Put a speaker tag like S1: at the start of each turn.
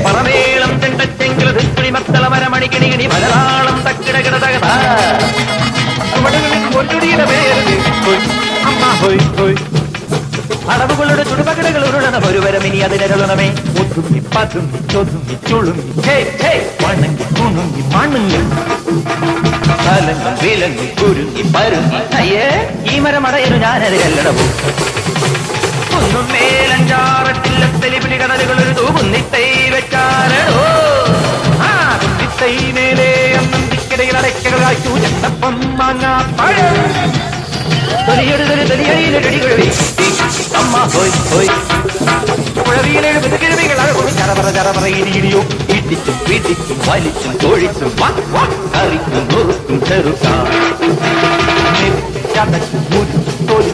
S1: പറമേളം തെണ്ടച്ചെങ്കിൽ മത്തള മരമണിക്കിണികിണി മലയാളം തക്കിടകിട തകതാ പൊന്നുടിയുടെ പേര് അമ്മ ഹോയ് ഹോയ് അളവുകളുടെ ചുടുപകടകൾ ഉരുളണ ഒരു വരം ഇനി അതിനരുളണമേ ഒതുങ്ങി പതുങ്ങി ചൊതുങ്ങി ചുളുങ്ങി വണങ്ങി കുണുങ്ങി മണുങ്ങി കലങ്ങി വിലങ്ങി കുരുങ്ങി പരുങ്ങി അയ്യേ ഈ മരം അടയരു ഞാനതിരല്ലടവോ ഒന്നും മേലഞ്ചാറട്ടില്ലത്തെലിപിടി കടലുകൾ ഒരു തൂകുന്നിത്തൈ വെച്ചാലോ ആ കുന്നിത്തൈ മേലെ അന്നും തിക്കിടയിൽ അടയ്ക്കകൾ കാച്ചു ചട്ടപ്പം മാങ്ങാ പഴം അമ്മ ഹോയ് ഹോയ് കുഴവിയിലെഴുപത് കിഴവികൾ അഴകും ചറപറ ചറപറ ഇടിയിടിയോ ഇടിച്ചും പിടിച്ചും വലിച്ചും തൊഴിച്ചും കറിക്കും നുറുക്കും ചെറുക്കാം